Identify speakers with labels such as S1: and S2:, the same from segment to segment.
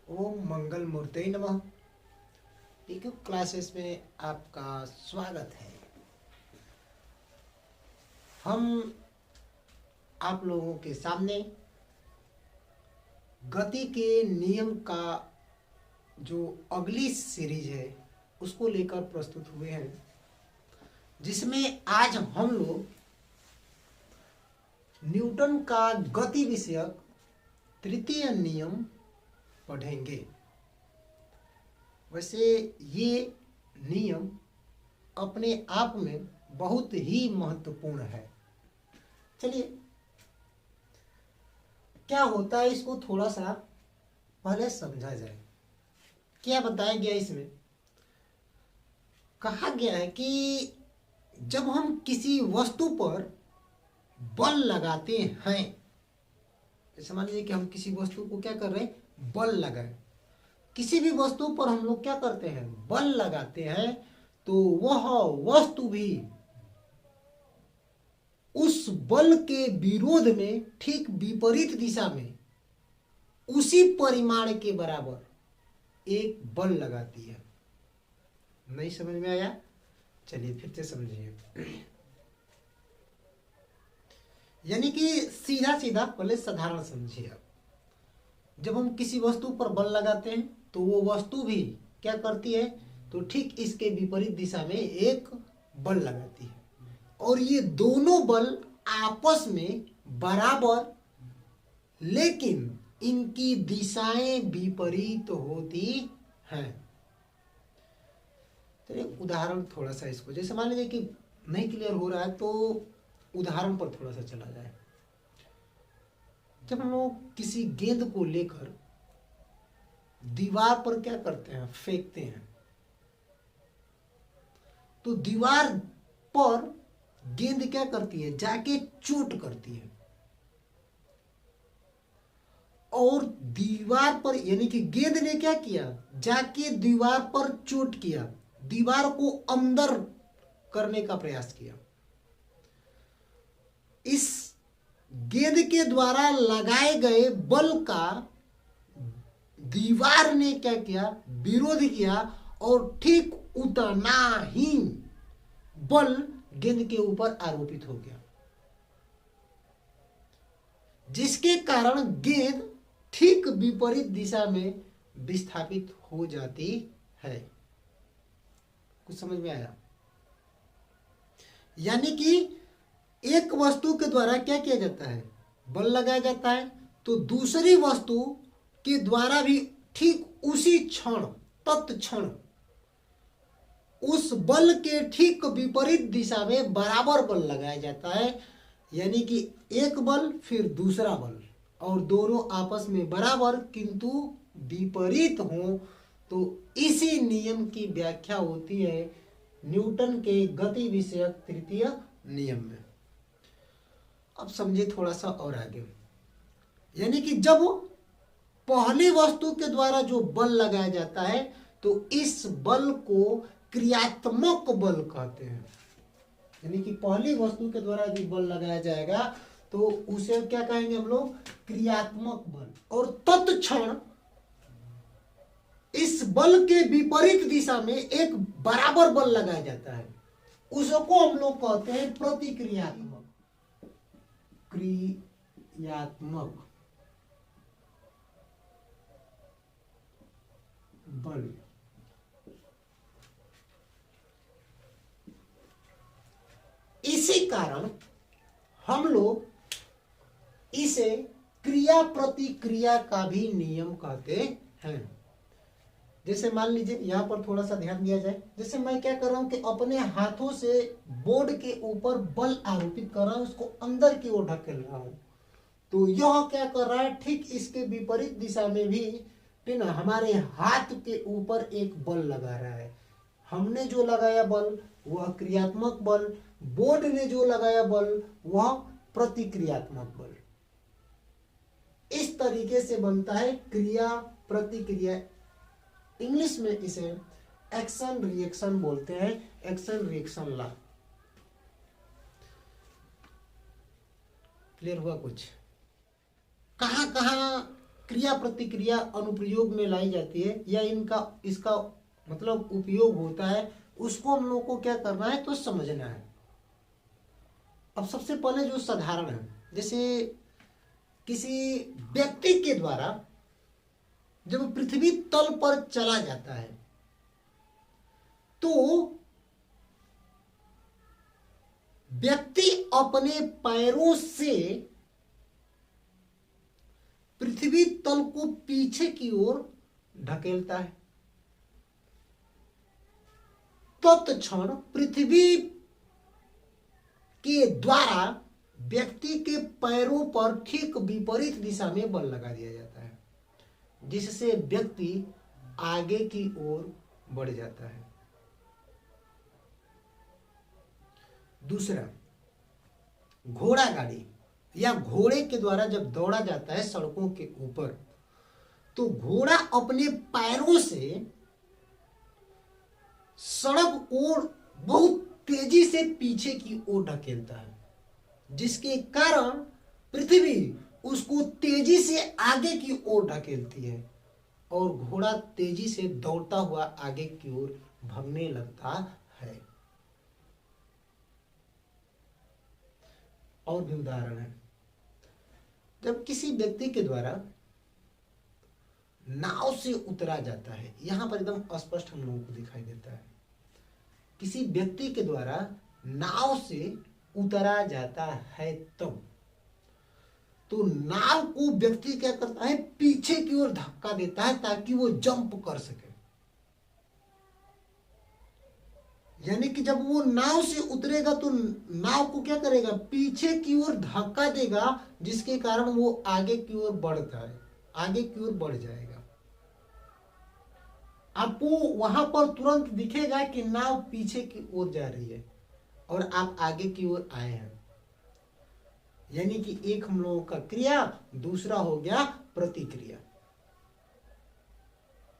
S1: ओम मंगल मूर्ते नमः। PQ classes में आपका स्वागत है। हम आप लोगों के सामने गति के नियम का जो अगली सीरीज है उसको लेकर प्रस्तुत हुए हैं, जिसमें आज हम लोग न्यूटन का गति विषयक तृतीय नियम पढ़ेंगे। वैसे ये नियम अपने आप में बहुत ही महत्वपूर्ण है। चलिए, क्या होता है इसको थोड़ा सा पहले समझा जाए। क्या बताया गया इसमें? कहा गया है कि जब हम किसी वस्तु पर बल लगाते हैं, जैसे मान लीजिए कि हम किसी वस्तु को क्या कर रहे हैं, बल लगाए। किसी भी वस्तु पर हम लोग क्या करते हैं, बल लगाते हैं, तो वह वस्तु भी उस बल के विरोध में ठीक विपरीत दिशा में उसी परिमाण के बराबर एक बल लगाती है। नहीं समझ में आया? चलिए फिर से समझिए। यानी कि सीधा सीधा पहले साधारण समझिए आप। जब हम किसी वस्तु पर बल लगाते हैं तो वो वस्तु भी क्या करती है, तो ठीक इसके विपरीत दिशा में एक बल लगाती है, और ये दोनों बल आपस में बराबर, लेकिन इनकी दिशाएं विपरीत होती हैं। तो एक उदाहरण थोड़ा सा इसको, जैसे मान लीजिए कि नहीं क्लियर हो रहा है तो उदाहरण पर थोड़ा सा चला जाए। जब हम लोग किसी गेंद को लेकर दीवार पर क्या करते हैं, फेंकते हैं, तो दीवार पर गेंद क्या करती है, जाके चोट करती है, और दीवार पर यानी कि गेंद ने क्या किया, जाके दीवार पर चोट किया, दीवार को अंदर करने का प्रयास किया। इस गेंद के द्वारा लगाए गए बल का दीवार ने क्या किया, विरोध किया, और ठीक उतना ही बल गेंद के ऊपर आरोपित हो गया, जिसके कारण गेंद ठीक विपरीत दिशा में विस्थापित हो जाती है। कुछ समझ में आया? यानी कि एक वस्तु के द्वारा क्या किया जाता है, बल लगाया जाता है, तो दूसरी वस्तु के द्वारा भी ठीक उसी क्षण, तत्क्षण उस बल के ठीक विपरीत दिशा में बराबर बल लगाया जाता है। यानी कि एक बल फिर दूसरा बल, और दोनों आपस में बराबर किंतु विपरीत हो, तो इसी नियम की व्याख्या होती है न्यूटन के गति विषयक तृतीय नियम में। अब समझिए थोड़ा सा और आगे। यानी कि जब पहली वस्तु के द्वारा जो बल लगाया जाता है, तो इस बल को क्रियात्मक बल कहते हैं। यानी कि पहली वस्तु के द्वारा जो बल लगाया जाएगा तो उसे क्या कहेंगे हम लोग, क्रियात्मक बल। और तत्क्षण इस बल के विपरीत दिशा में एक बराबर बल लगाया जाता है, उसको हम लोग कहते हैं प्रतिक्रियात्मक बल। इसी कारण हम लोग इसे क्रिया प्रतिक्रिया का भी नियम कहते हैं। जैसे मान लीजिए यहां पर थोड़ा सा ध्यान दिया जाए। जैसे मैं क्या कर रहा हूं कि अपने हाथों से बोर्ड के ऊपर बल आरोपित कर रहा हूं, उसको अंदर की ओर ढकेल रहा हूं, तो यह क्या कर रहा है, ठीक इसके विपरीत दिशा में भी ना हमारे हाथ के ऊपर एक बल लगा रहा है। हमने जो लगाया बल वह क्रियात्मक बल, बोर्ड ने जो लगाया बल वह प्रतिक्रियात्मक बल। इस तरीके से बनता है क्रिया प्रतिक्रिया। इंग्लिश में इसे एक्शन रिएक्शन बोलते हैं, एक्शन रिएक्शन लॉ। क्लियर हुआ कुछ? कहां कहां क्रिया प्रतिक्रिया अनुप्रयोग में लाई जाती है या इसका मतलब उपयोग होता है, उसको हम लोग को क्या करना है तो समझना है। अब सबसे पहले जो साधारण है, जैसे किसी व्यक्ति के द्वारा जब पृथ्वी तल पर चला जाता है तो व्यक्ति अपने पैरों से पृथ्वी तल को पीछे की ओर ढकेलता है। तत्क्षण पृथ्वी के द्वारा व्यक्ति के पैरों पर ठीक विपरीत दिशा में बल लगा दिया जाता है, जिससे व्यक्ति आगे की ओर बढ़ जाता है। दूसरा, घोड़ा गाड़ी या घोड़े के द्वारा जब दौड़ा जाता है सड़कों के ऊपर, तो घोड़ा अपने पैरों से सड़क को बहुत तेजी से पीछे की ओर ढकेलता है, जिसके कारण पृथ्वी उसको तेजी से आगे की ओर ढकेलती है और घोड़ा तेजी से दौड़ता हुआ आगे की ओर भागने लगता है। और भी उदाहरण है, जब किसी व्यक्ति के द्वारा नाव से उतरा जाता है, यहां पर एकदम स्पष्ट हम लोगों को दिखाई देता है, किसी व्यक्ति के द्वारा नाव से उतरा जाता है तब तो नाव को व्यक्ति क्या करता है, पीछे की ओर धक्का देता है ताकि वो जंप कर सके। यानी कि जब वो नाव से उतरेगा तो नाव को क्या करेगा, पीछे की ओर धक्का देगा, जिसके कारण वो आगे की ओर बढ़ता है, आगे की ओर बढ़ जाएगा। आपको वहां पर तुरंत दिखेगा कि नाव पीछे की ओर जा रही है और आप आगे की ओर आए हैं। यानी कि एक हम लोगों का क्रिया, दूसरा हो गया प्रतिक्रिया,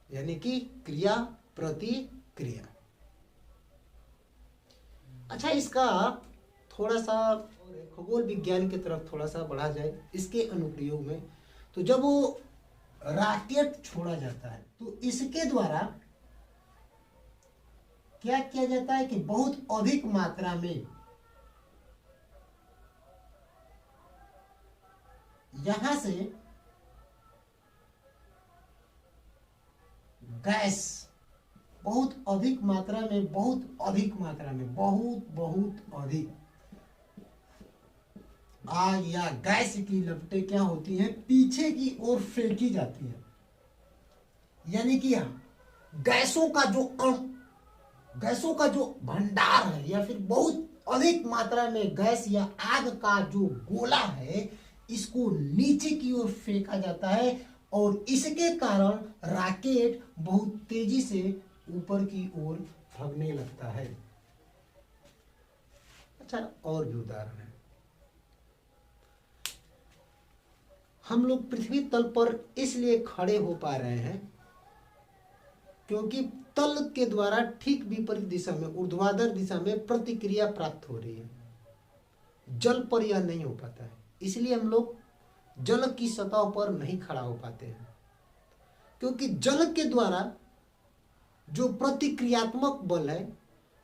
S1: यानी कि क्रिया प्रतिक्रिया। अच्छा, इसका थोड़ा सा खगोल विज्ञान की तरफ थोड़ा सा बढ़ा जाए इसके अनुप्रयोग में, तो जब वो रॉकेट छोड़ा जाता है तो इसके द्वारा क्या किया जाता है कि बहुत अधिक मात्रा में यहां से गैस बहुत अधिक मात्रा में, बहुत अधिक आग या गैस की लपटें क्या होती हैं, पीछे की ओर फेंकी जाती है। यानी कि गैसों का जो भंडार है या फिर बहुत अधिक मात्रा में गैस या आग का जो गोला है, इसको नीचे की ओर फेंका जाता है और इसके कारण रॉकेट बहुत तेजी से ऊपर की ओर भागने लगता है। अच्छा, और भी उदाहरण है। हम लोग पृथ्वी तल पर इसलिए खड़े हो पा रहे हैं क्योंकि तल के द्वारा ठीक विपरीत दिशा में, ऊर्ध्वाधर दिशा में प्रतिक्रिया प्राप्त हो रही है। जल पर यह नहीं हो पाता है, इसलिए हम लोग जल की सतह पर नहीं खड़ा हो पाते हैं, क्योंकि जल के द्वारा जो प्रतिक्रियात्मक बल है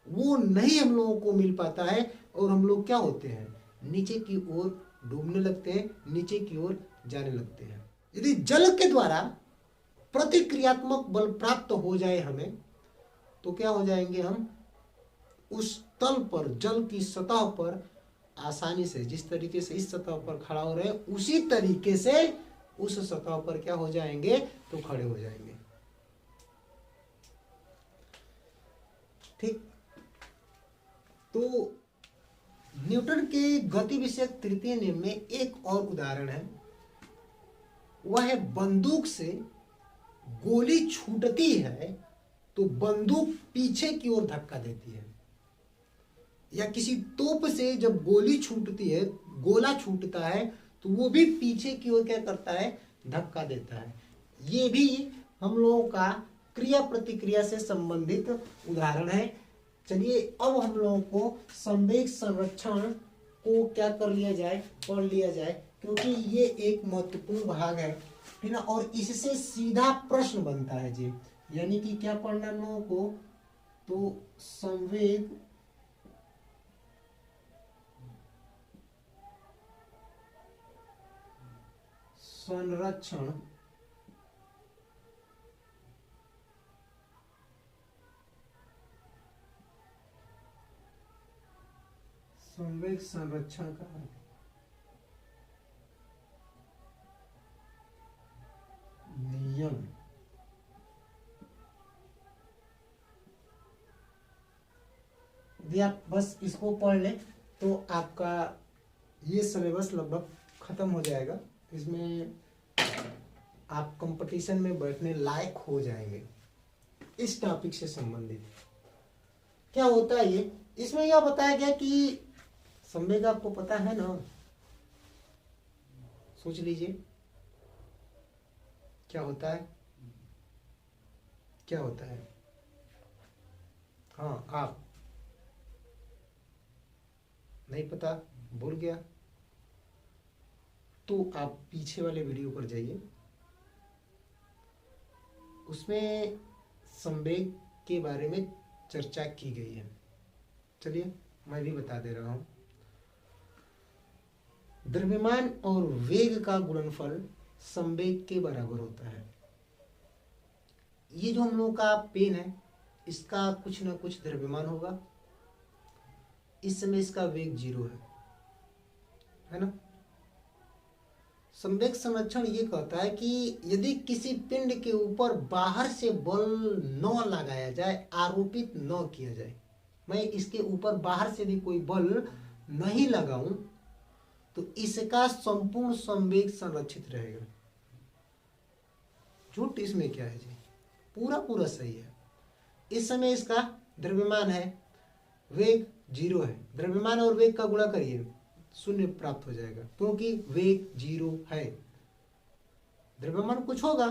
S1: वो नहीं हम लोगों को मिल पाता है और हम लोग क्या होते हैं, नीचे की ओर डूबने लगते हैं, नीचे की ओर जाने लगते हैं। यदि जल के द्वारा प्रतिक्रियात्मक बल प्राप्त हो जाए हमें, तो क्या हो जाएंगे, हम उस तल पर, जल की सतह पर आसानी से, जिस तरीके से इस सतह पर खड़ा हो रहे हैं उसी तरीके से उस सतह पर क्या हो जाएंगे, तो खड़े हो जाएंगे। ठीक, तो न्यूटन के गति विषयक तृतीय नियम में एक और उदाहरण है, वह है बंदूक से गोली छूटती है तो बंदूक पीछे की ओर धक्का देती है, या किसी तोप से जब गोली छूटती है, गोला छूटता है तो वो भी पीछे की ओर क्या करता है, धक्का देता है। ये भी हम लोगों का क्रिया प्रतिक्रिया से संबंधित उदाहरण है। चलिए अब हम लोगों को संवेग संरक्षण को क्या कर लिया जाए, पढ़ लिया जाए, क्योंकि ये एक महत्वपूर्ण भाग है ठीक ना। और इससे सीधा प्रश्न बनता है जी, यानी कि क्या पढ़ना हम लोगों को, तो संवेग संरक्षण संवेग संरक्षण का नियम। यदि आप बस इसको पढ़ लें तो आपका ये सिलेबस लगभग खत्म हो जाएगा। इसमें आप कंपटीशन में बैठने लायक हो जाएंगे। इस टॉपिक से संबंधित क्या होता है ये, इसमें यह बताया गया कि संवेग आपको पता है ना, सोच लीजिए क्या होता है, क्या होता है। हाँ, आप नहीं पता, भूल गया, तो आप पीछे वाले वीडियो पर जाइए, उसमें संवेग के बारे में चर्चा की गई है। चलिए मैं भी बता दे रहा हूं। द्रव्यमान और वेग का गुणनफल संवेग के बराबर होता है। ये जो हम लोगों का पेन है, इसका कुछ ना कुछ द्रव्यमान होगा, इस समय इसका वेग 0 है ना। संवेग संरक्षण ये कहता है कि यदि किसी पिंड के ऊपर बाहर से बल न लगाया जाए, आरोपित न किया जाए, मैं इसके ऊपर बाहर से भी कोई बल नहीं लगाऊं, तो इसका संपूर्ण संवेग संरक्षित रहेगा। झूठ इसमें क्या है जी, पूरा पूरा सही है। इस समय इसका द्रव्यमान है, वेग 0 है, द्रव्यमान और वेग का गुणा करिए, 0 प्राप्त हो जाएगा, क्योंकि वेग 0 है। द्रव्यमान कुछ होगा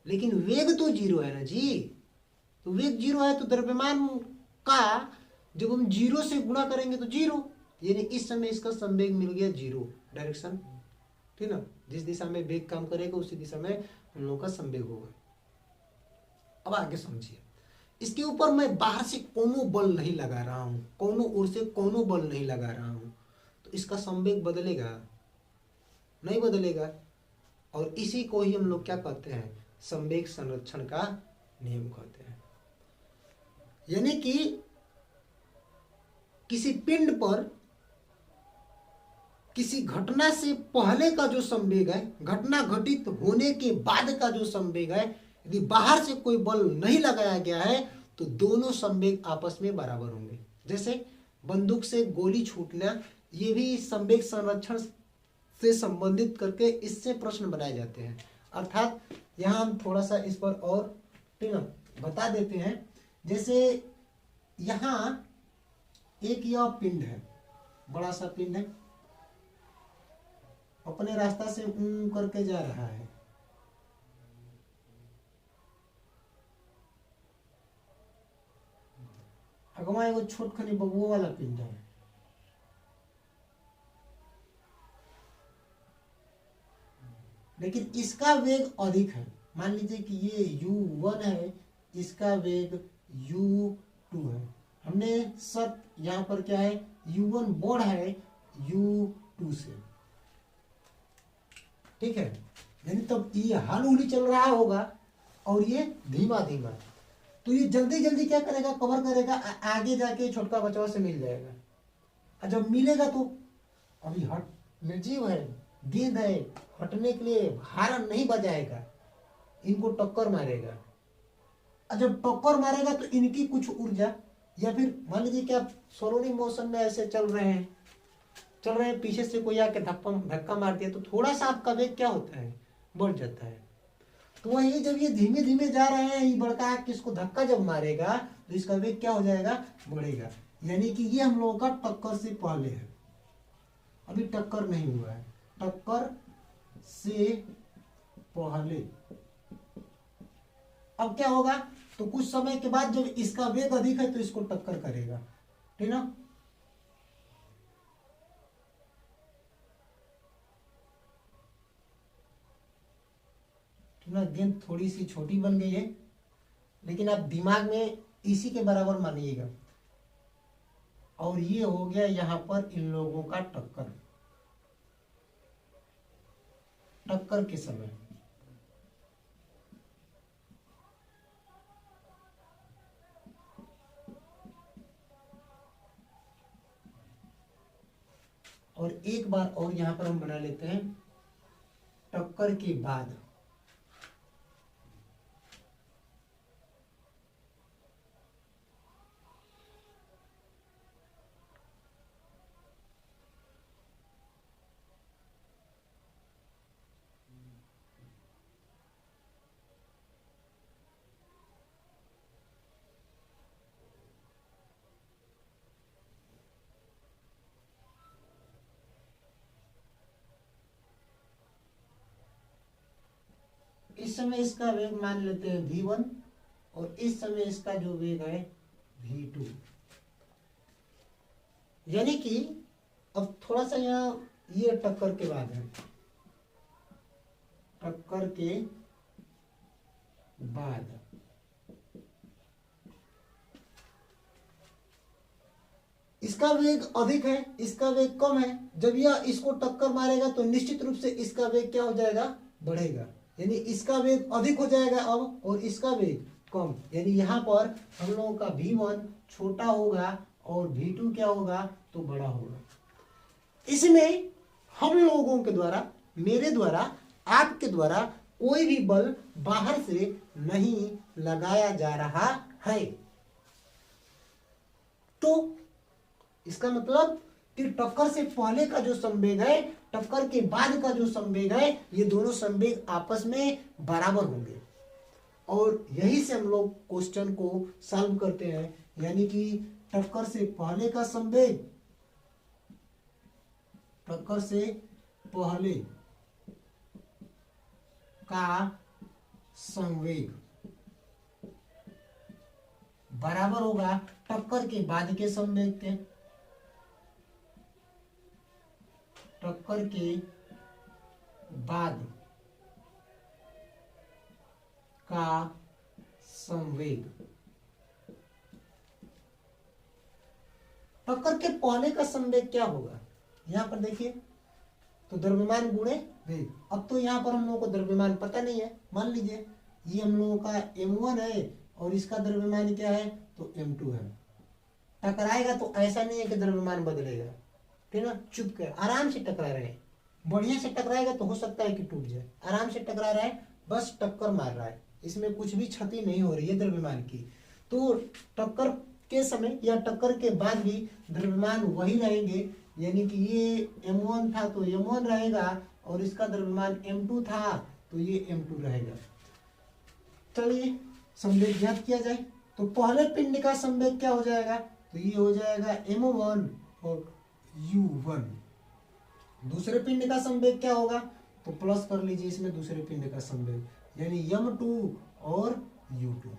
S1: लेकिन वेग तो 0 है ना जी। तो वेग 0 है तो द्रव्यमान का जब हम 0 से गुणा करेंगे तो 0, यानी इस समय इसका संवेग मिल गया 0 डायरेक्शन, ठीक ना। जिस दिशा में वेग काम करेगा उसी दिशा में हम लोगों का संवेग होगा। अब आगे समझिए, इसके ऊपर मैं बाहर से कोनो बल नहीं लगा रहा हूं, कोनो ओर से कोनो बल नहीं लगा रहा हूं, तो इसका संवेग बदलेगा नहीं, बदलेगा। और इसी को ही हम लोग क्या कहते हैं, संवेग संरक्षण का नियम कहते हैं। यानी कि किसी पिंड पर किसी घटना से पहले का जो संवेग है, घटना घटित होने के बाद का जो संवेग है, यदि बाहर से कोई बल नहीं लगाया गया है तो दोनों संवेग आपस में बराबर होंगे। जैसे बंदूक से गोली छूटना, ये भी संवेग संरक्षण से संबंधित करके इससे प्रश्न बनाए जाते हैं। अर्थात यहाँ हम थोड़ा सा इस पर और ठीक ना बता देते हैं। जैसे यहाँ एक यह पिंड है, बड़ा सा पिंड है, अपने रास्ता से करके जा रहा है, अगवा एगो छोट खनी बबुओ वाला पिंड है, लेकिन इसका वेग अधिक है। मान लीजिए कि ये u1 है, इसका वेग u2 है। हमने सब यहाँ पर क्या है, u1 बड़ है u2 से, ठीक है। यानी तब ये हाल चल रहा होगा और ये धीमा धीमा, तो ये जल्दी जल्दी क्या करेगा, कवर करेगा, आगे जाके छोटका बच्चा से मिल जाएगा। और जब मिलेगा तो अभी हट, निर्जीव है, गेंद है, हटने के लिए हारन नहीं बजाएगा, इनको टक्कर मारेगा। और जब टक्कर मारेगा तो इनकी कुछ ऊर्जा, या फिर मान लीजिए कि आप सोलोनी मोशन में ऐसे चल रहे हैं, पीछे से कोई आके धक्का मार दिया तो थोड़ा सा आपका वेग क्या होता है, बढ़ जाता है। तो वही जब ये धीमे धीमे जा रहे हैं, ये बड़का किसको धक्का जब मारेगा तो इसका वेग क्या हो जाएगा, बढ़ेगा। यानी कि ये हम लोगों का टक्कर से पहले है, अभी टक्कर नहीं हुआ है, टक्कर से पहले। अब क्या होगा, तो कुछ समय के बाद जब इसका वेग अधिक है तो इसको टक्कर करेगा, ठीक ना। ना गेंद थोड़ी सी छोटी बन गई है, लेकिन आप दिमाग में इसी के बराबर मानिएगा। और ये हो गया यहाँ पर इन लोगों का टक्कर, टक्कर के समय। और एक बार और यहां पर हम बना लेते हैं टक्कर के बाद। इस समय इसका वेग मान लेते हैं v1 और इस समय इसका जो वेग है v2। यानी कि अब थोड़ा सा यहाँ ये टक्कर के बाद है, टक्कर के बाद इसका वेग अधिक है, इसका वेग कम है। जब यह इसको टक्कर मारेगा तो निश्चित रूप से इसका वेग क्या हो जाएगा, बढ़ेगा। यानी इसका वेग अधिक हो जाएगा अब, और इसका वेग कम। यानी यहाँ पर हम लोगों का v1 छोटा होगा और v2 क्या होगा, तो बड़ा होगा। इसमें हम लोगों के द्वारा, मेरे द्वारा, आपके द्वारा कोई भी बल बाहर से नहीं लगाया जा रहा है। तो इसका मतलब कि टक्कर से पहले का जो संवेग है, टक्कर के बाद का जो संवेग है, ये दोनों संवेग आपस में बराबर होंगे। और यही से हम लोग क्वेश्चन को सॉल्व करते हैं। यानी कि टक्कर से पहले का संवेग, टक्कर से पहले का संवेग बराबर होगा टक्कर के बाद के संवेग के। टक्कर के बाद का संवेग, टक्कर के पहले का संवेग क्या होगा, यहां पर देखिए, तो द्रव्यमान गुणे वेग। अब तो यहां पर हम लोगों को द्रव्यमान पता नहीं है। मान लीजिए ये हम लोगों का m1 है और इसका द्रव्यमान क्या है, तो m2 है। टकराएगा तो ऐसा नहीं है कि द्रव्यमान बदलेगा, ठीक है ना, चुप कर आराम से टकरा रहे हैं। बढ़िया से टकराएगा तो हो सकता है कि टूट जाए। आराम से टकरा रहा है, बस टक्कर मार रहा है, इसमें कुछ भी क्षति नहीं हो रही है द्रव्यमान की। तो टक्कर के समय या टक्कर के बाद भी द्रव्यमान वही रहेंगे। यानी कि ये m1 था तो m1 रहेगा, और इसका द्रव्यमान m2 था तो ये m2 रहेगा। चलिए संवेग ज्ञात किया जाए। तो पहले पिंड का संवेग क्या हो जाएगा, तो ये हो जाएगा m1 और u1। दूसरे पिंड का संवेग क्या होगा, तो प्लस कर लीजिए इसमें दूसरे पिंड का संवेग, यानी m2 और u2।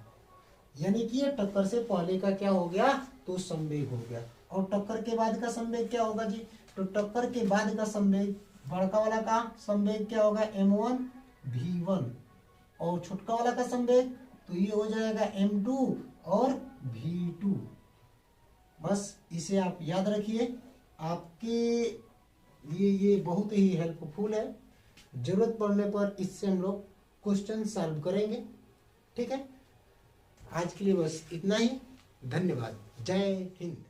S1: यानी कि ये टक्कर से पहले का क्या हो गया, तो संवेग हो गया। और टक्कर के बाद का संवेग क्या होगा जी, तो टक्कर के बाद का संवेग, बड़का वाला का संवेग क्या होगा, m1 v1, और छोटका वाला का संवेग तो ये हो जाएगा m2 और v2। बस इसे आप याद रखिए, आपके लिए ये बहुत ही हेल्पफुल है। जरूरत पड़ने पर इससे हम लोग क्वेश्चन सॉल्व करेंगे। ठीक है, आज के लिए बस इतना ही। धन्यवाद। जय हिंद।